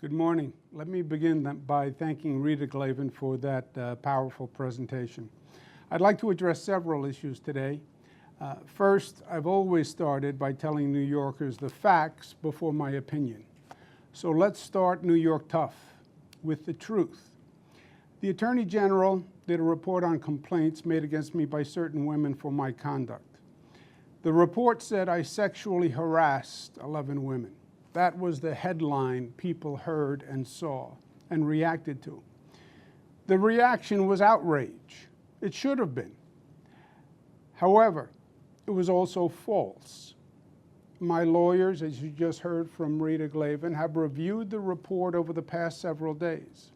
Good morning. Let me begin by thanking Rita Glavin for that powerful presentation. I'd like to address several issues today. First, I've always started by telling New Yorkers the facts before my opinion. So let's start New York tough with the truth. The Attorney General did a report on complaints made against me by certain women for my conduct. The report said I sexually harassed 11 women. That was the headline people heard and saw and reacted to. The reaction was outrage. It should have been. However, it was also false. My lawyers, as you just heard from Rita Glavin, have reviewed the report over the past several days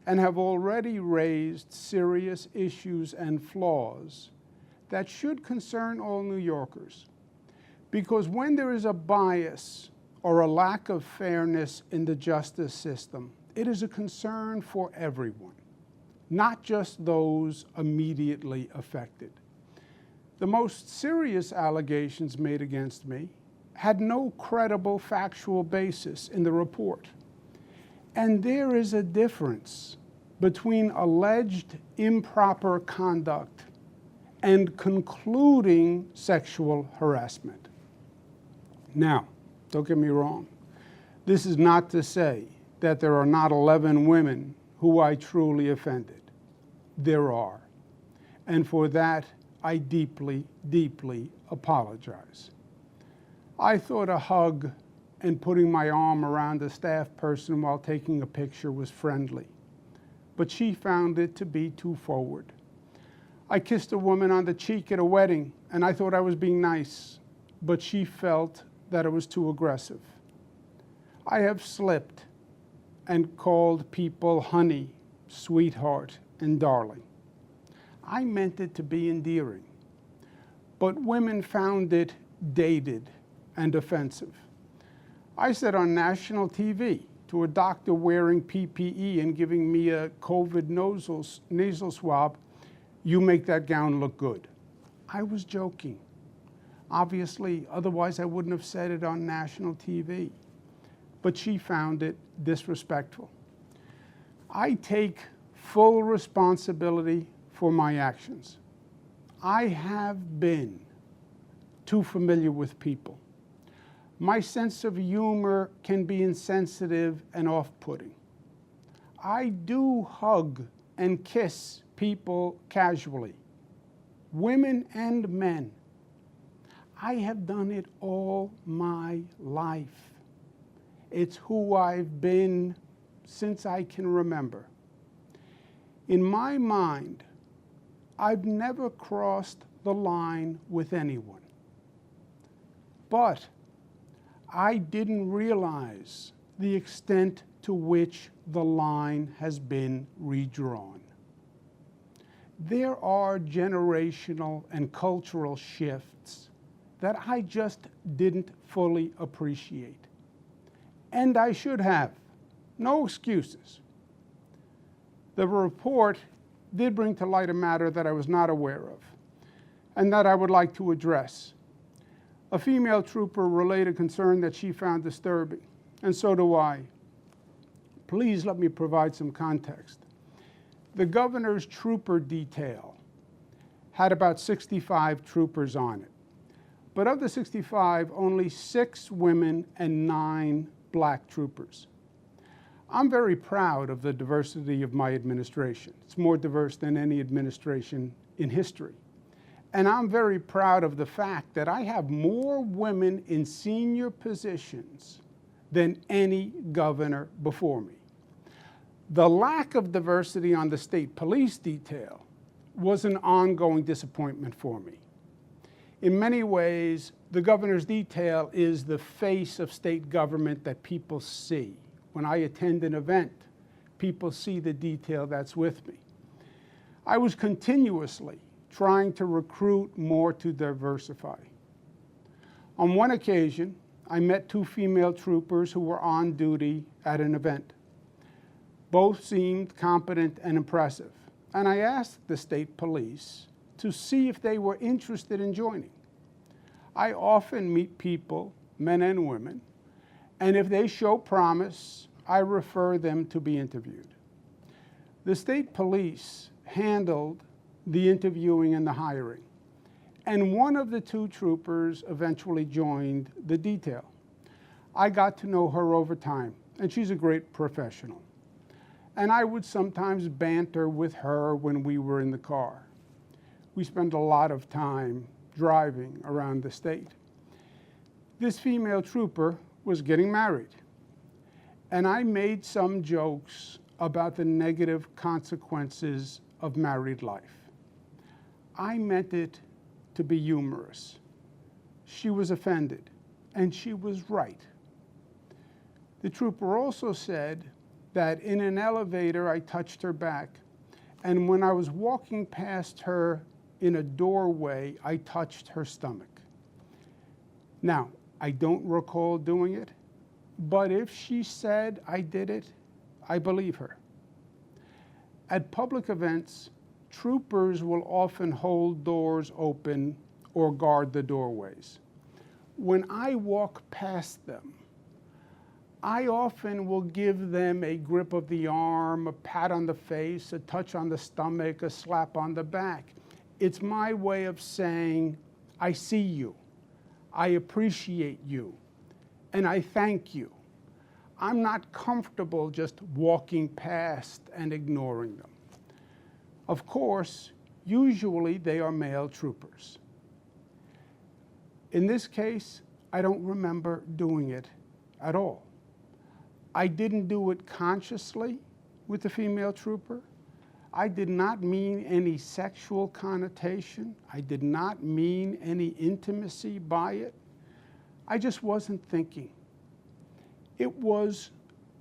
and have already raised serious issues and flaws that should concern all New Yorkers. Because when there is a bias or a lack of fairness in the justice system, it is a concern for everyone, not just those immediately affected. The most serious allegations made against me had no credible factual basis in the report. And there is a difference between alleged improper conduct and concluding sexual harassment. Now, don't get me wrong. This is not to say that there are not 11 women who I truly offended. There are. And for that, I deeply, deeply apologize. I thought a hug and putting my arm around a staff person while taking a picture was friendly, but she found it to be too forward. I kissed a woman on the cheek at a wedding, and I thought I was being nice, but she felt that it was too aggressive. I have slipped and called people honey, sweetheart, and darling. I meant it to be endearing, but women found it dated and offensive. I said on national TV to a doctor wearing PPE and giving me a COVID nasal swab, "You make that gown look good." I was joking. Obviously, otherwise I wouldn't have said it on national TV. But she found it disrespectful. I take full responsibility for my actions. I have been too familiar with people. My sense of humor can be insensitive and off-putting. I do hug and kiss people casually, women and men. I have done it all my life. It's who I've been since I can remember. In my mind, I've never crossed the line with anyone. But I didn't realize the extent to which the line has been redrawn. There are generational and cultural shifts that I just didn't fully appreciate. And I should have. No excuses. The report did bring to light a matter that I was not aware of and that I would like to address. A female trooper relayed a concern that she found disturbing, and so do I. Please let me provide some context. The governor's trooper detail had about 65 troopers on it. But of the 65, only 6 women and 9 black troopers. I'm very proud of the diversity of my administration. It's more diverse than any administration in history. And I'm very proud of the fact that I have more women in senior positions than any governor before me. The lack of diversity on the state police detail was an ongoing disappointment for me. In many ways, the governor's detail is the face of state government that people see. When I attend an event, people see the detail that's with me. I was continuously trying to recruit more to diversify. On one occasion, I met 2 female troopers who were on duty at an event. Both seemed competent and impressive, and I asked the state police to see if they were interested in joining. I often meet people, men and women, and if they show promise, I refer them to be interviewed. The state police handled the interviewing and the hiring, and one of the two troopers eventually joined the detail. I got to know her over time, and she's a great professional. And I would sometimes banter with her when we were in the car. We spent a lot of time driving around the state. This female trooper was getting married, and I made some jokes about the negative consequences of married life. I meant it to be humorous. She was offended, and she was right. The trooper also said that in an elevator I touched her back, and when I was walking past her in a doorway, I touched her stomach. Now, I don't recall doing it, but if she said I did it, I believe her. At public events, troopers will often hold doors open or guard the doorways. When I walk past them, I often will give them a grip of the arm, a pat on the face, a touch on the stomach, a slap on the back. It's my way of saying, I see you, I appreciate you, and I thank you. I'm not comfortable just walking past and ignoring them. Of course, usually they are male troopers. In this case, I don't remember doing it at all. I didn't do it consciously with the female trooper. I did not mean any sexual connotation. I did not mean any intimacy by it. I just wasn't thinking. It was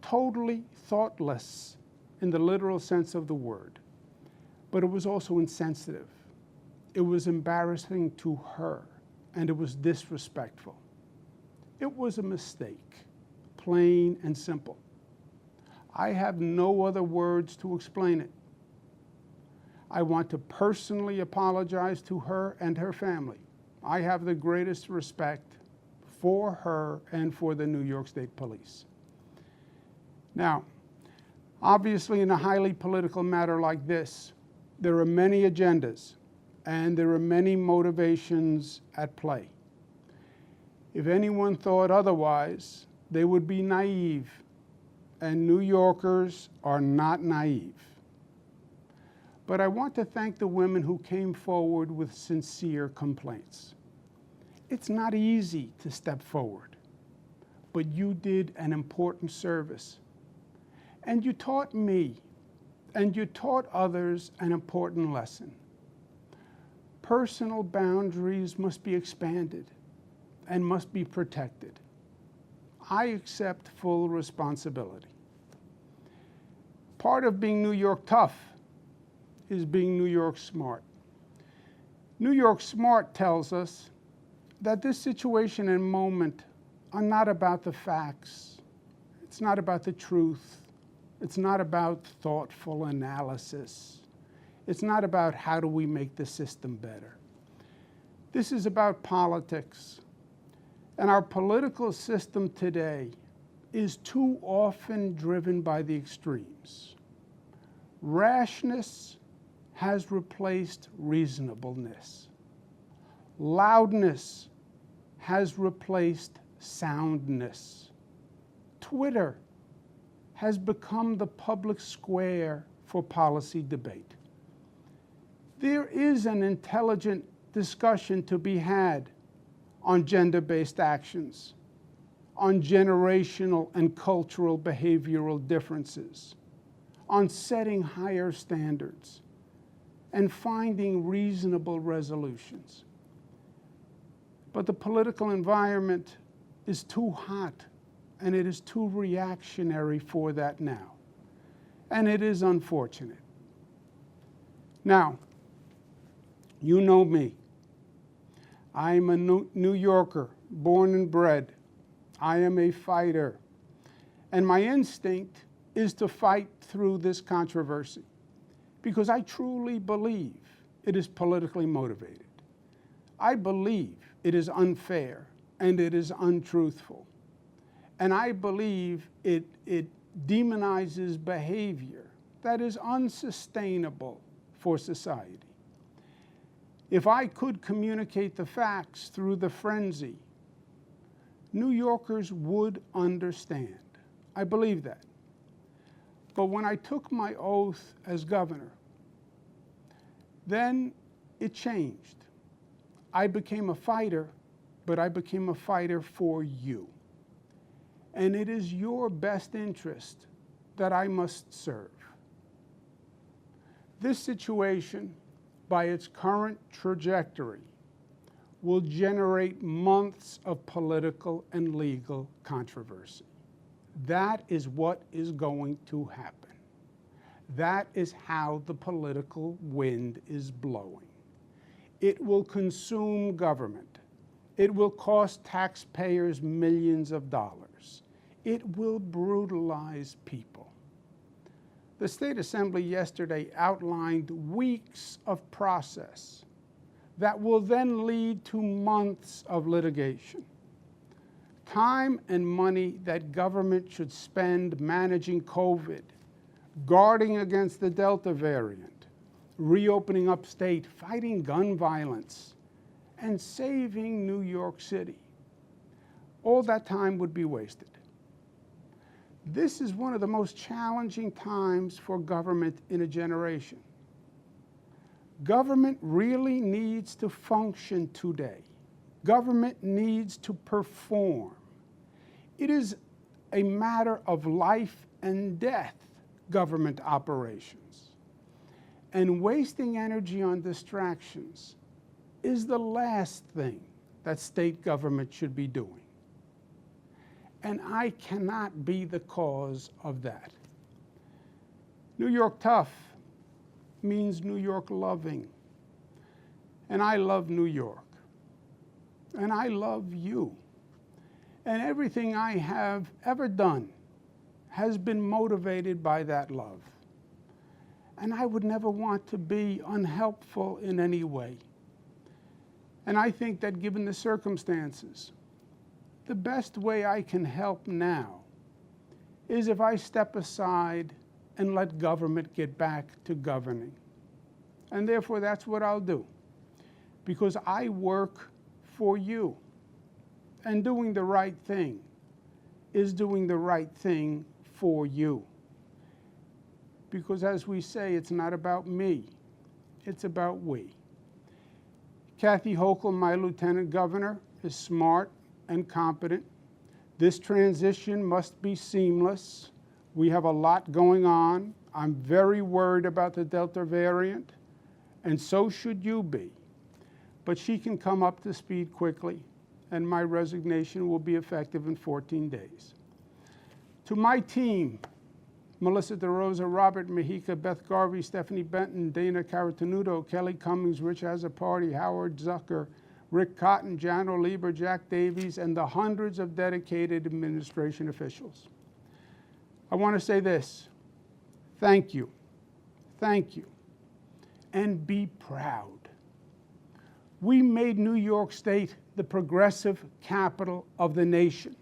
totally thoughtless in the literal sense of the word, but it was also insensitive. It was embarrassing to her, and it was disrespectful. It was a mistake, plain and simple. I have no other words to explain it. I want to personally apologize to her and her family. I have the greatest respect for her and for the New York State Police. Now, obviously in a highly political matter like this, there are many agendas and there are many motivations at play. If anyone thought otherwise, they would be naive, and New Yorkers are not naive. But I want to thank the women who came forward with sincere complaints. It's not easy to step forward, but you did an important service. And you taught me, and you taught others an important lesson. Personal boundaries must be expanded and must be protected. I accept full responsibility. Part of being New York tough is being New York smart. New York smart tells us that this situation and moment are not about the facts. It's not about the truth. It's not about thoughtful analysis. It's not about how do we make the system better. This is about politics. And our political system today is too often driven by the extremes. Rashness has replaced reasonableness. Loudness has replaced soundness. Twitter has become the public square for policy debate. There is an intelligent discussion to be had on gender-based actions, on generational and cultural behavioral differences, on setting higher standards, and finding reasonable resolutions. But the political environment is too hot, and it is too reactionary for that now. And it is unfortunate. Now, you know me. I'm a New Yorker, born and bred. I am a fighter. And my instinct is to fight through this controversy because I truly believe it is politically motivated. I believe it is unfair and it is untruthful. And I believe it demonizes behavior that is unsustainable for society. If I could communicate the facts through the frenzy, New Yorkers would understand. I believe that. But when I took my oath as governor, then it changed. I became a fighter, but I became a fighter for you. And it is your best interest that I must serve. This situation, by its current trajectory, will generate months of political and legal controversy. That is what is going to happen. That is how the political wind is blowing. It will consume government. It will cost taxpayers millions of dollars. It will brutalize people. The State Assembly yesterday outlined weeks of process that will then lead to months of litigation. Time and money that government should spend managing COVID, guarding against the Delta variant, reopening upstate, fighting gun violence, and saving New York City. All that time would be wasted. This is one of the most challenging times for government in a generation. Government really needs to function today. Government needs to perform. It is a matter of life and death, government operations. And wasting energy on distractions is the last thing that state government should be doing. And I cannot be the cause of that. New York tough means New York loving. And I love New York. And I love you. And everything I have ever done has been motivated by that love. And I would never want to be unhelpful in any way. And I think that given the circumstances, the best way I can help now is if I step aside and let government get back to governing. And therefore, that's what I'll do, because I work for you. And doing the right thing is doing the right thing for you. Because as we say, it's not about me, it's about we. Kathy Hochul, my lieutenant governor, is smart and competent. This transition must be seamless. We have a lot going on. I'm very worried about the Delta variant, and so should you be. But she can come up to speed quickly, and my resignation will be effective in 14 days. To my team, Melissa DeRosa, Robert Mejica, Beth Garvey, Stephanie Benton, Dana Caratanudo, Kelly Cummings, Rich Azzapardi, Howard Zucker, Rick Cotton, Jan Lieber, Jack Davies, and the hundreds of dedicated administration officials. I want to say this: thank you, and be proud. We made New York State the progressive capital of the nation.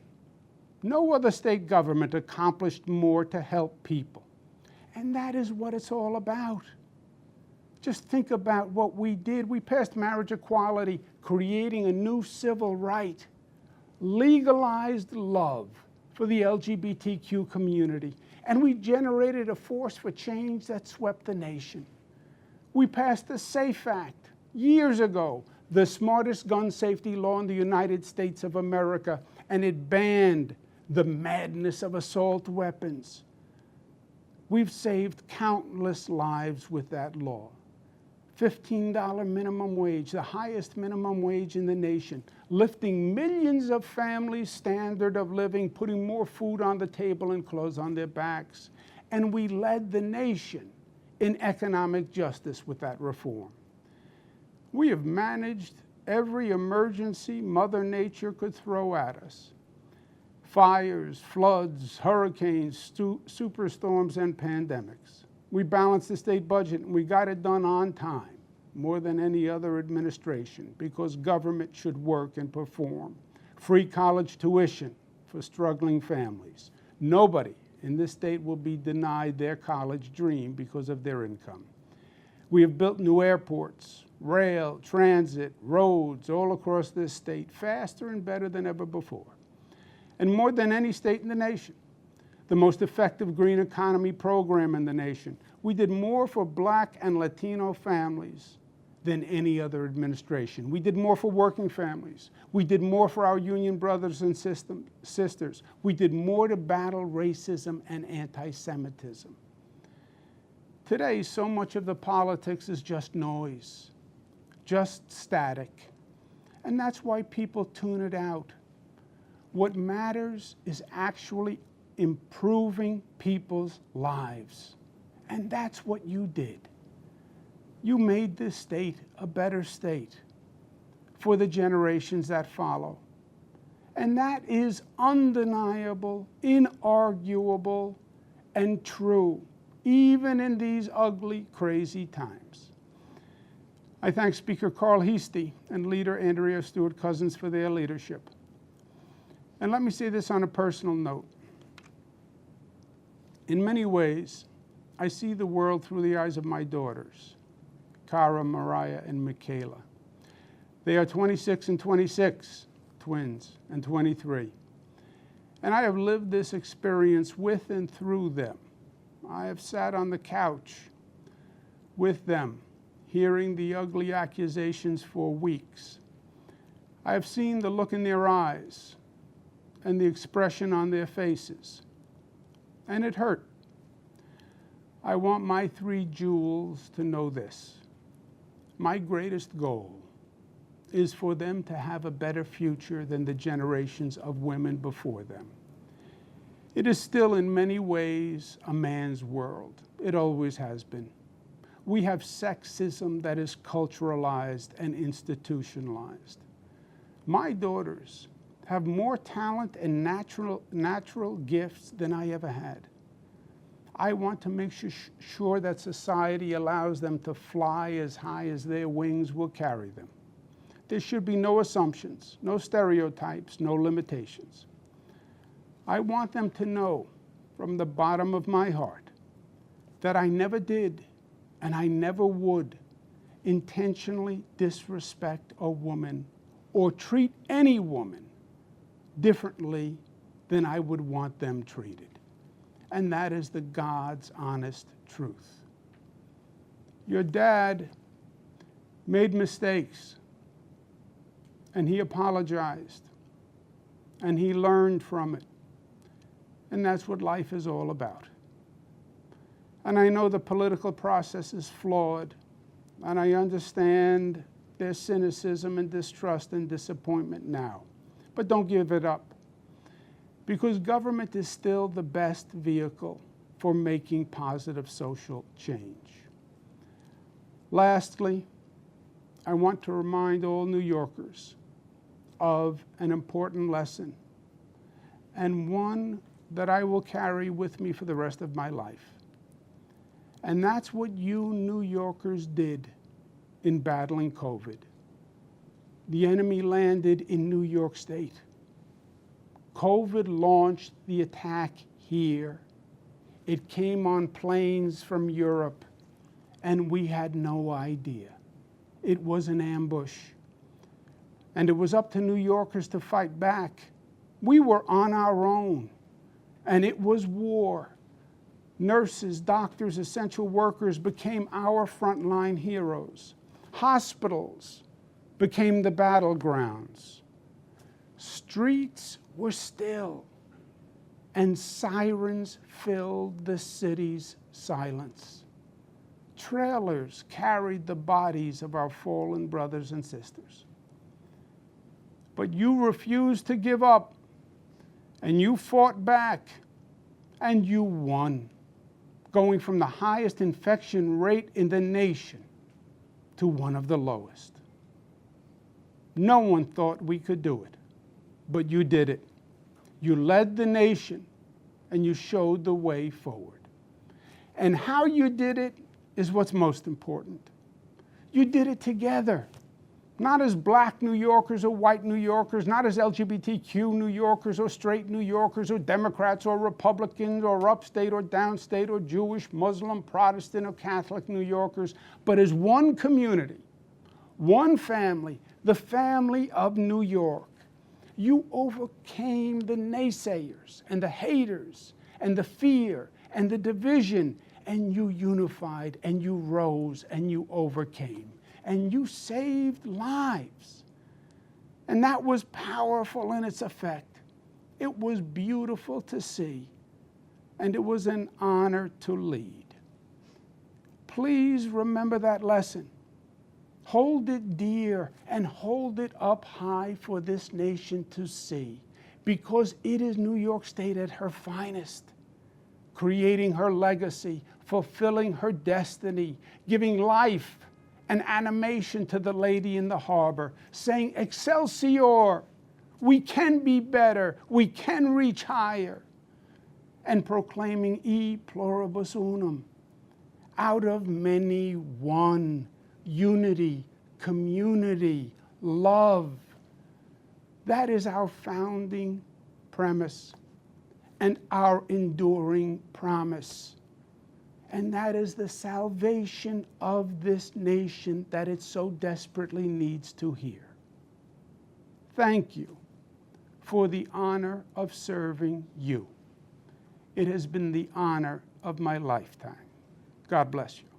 No other state government accomplished more to help people. And that is what it's all about. Just think about what we did. We passed marriage equality, creating a new civil right, legalized love for the LGBTQ community, and we generated a force for change that swept the nation. We passed the SAFE Act years ago, the smartest gun safety law in the United States of America, and it banned the madness of assault weapons. We've saved countless lives with that law. $15 minimum wage, the highest minimum wage in the nation, lifting millions of families' standard of living, putting more food on the table and clothes on their backs. And we led the nation in economic justice with that reform. We have managed every emergency Mother Nature could throw at us. Fires, floods, hurricanes, superstorms, and pandemics. We balanced the state budget, and we got it done on time, more than any other administration, because government should work and perform. Free college tuition for struggling families. Nobody in this state will be denied their college dream because of their income. We have built new airports, rail, transit, roads all across this state faster and better than ever before, and more than any state in the nation. The most effective green economy program in the nation. We did more for Black and Latino families than any other administration. We did more for working families. We did more for our union brothers and sisters. We did more to battle racism and anti-Semitism. Today, so much of the politics is just noise, just static. And that's why people tune it out. What matters is actually improving people's lives. And that's what you did. You made this state a better state for the generations that follow. And that is undeniable, inarguable, and true, even in these ugly, crazy times. I thank Speaker Carl Heastie and Leader Andrea Stewart-Cousins for their leadership. And let me say this on a personal note. In many ways, I see the world through the eyes of my daughters, Cara, Mariah, and Michaela. They are 26 and 26, twins, and 23. And I have lived this experience with and through them. I have sat on the couch with them, hearing the ugly accusations for weeks. I have seen the look in their eyes and the expression on their faces, and it hurt. I want my three jewels to know this. My greatest goal is for them to have a better future than the generations of women before them. It is still in many ways a man's world. It always has been. We have sexism that is culturalized and institutionalized. My daughters have more talent and natural gifts than I ever had. I want to make sure that society allows them to fly as high as their wings will carry them. There should be no assumptions, no stereotypes, no limitations. I want them to know from the bottom of my heart that I never did and I never would intentionally disrespect a woman or treat any woman differently than I would want them treated. And that is the God's honest truth. Your dad made mistakes, and he apologized, and he learned from it. And that's what life is all about. And I know the political process is flawed, and I understand there's cynicism and distrust and disappointment now. But don't give it up, because government is still the best vehicle for making positive social change. Lastly, I want to remind all New Yorkers of an important lesson, and one that I will carry with me for the rest of my life. And that's what you New Yorkers did in battling COVID. The enemy landed in New York State. COVID launched the attack here. It came on planes from Europe, and we had no idea. It was an ambush. And it was up to New Yorkers to fight back. We were on our own, and it was war. Nurses, doctors, essential workers became our frontline heroes. Hospitals became the battlegrounds. Streets were still, and sirens filled the city's silence. Trailers carried the bodies of our fallen brothers and sisters. But you refused to give up, and you fought back, and you won, going from the highest infection rate in the nation to one of the lowest. No one thought we could do it, but you did it. You led the nation, and you showed the way forward. And how you did it is what's most important. You did it together, Not as black New Yorkers or white New Yorkers, not as LGBTQ New Yorkers or straight New Yorkers or Democrats or Republicans or upstate or downstate or Jewish, Muslim, Protestant or Catholic New Yorkers, but as one community, one family, the family of New York. You overcame the naysayers and the haters and the fear and the division, and you unified and you rose and you overcame. And you saved lives. And that was powerful in its effect. It was beautiful to see. And it was an honor to lead. Please remember that lesson. Hold it dear and hold it up high for this nation to see, because it is New York State at her finest, creating her legacy, fulfilling her destiny, giving life and animation to the lady in the harbor, saying, Excelsior, we can be better, we can reach higher, and proclaiming E pluribus unum, out of many one, unity, community, love. That is our founding premise and our enduring promise. And that is the salvation of this nation that it so desperately needs to hear. Thank you for the honor of serving you. It has been the honor of my lifetime. God bless you.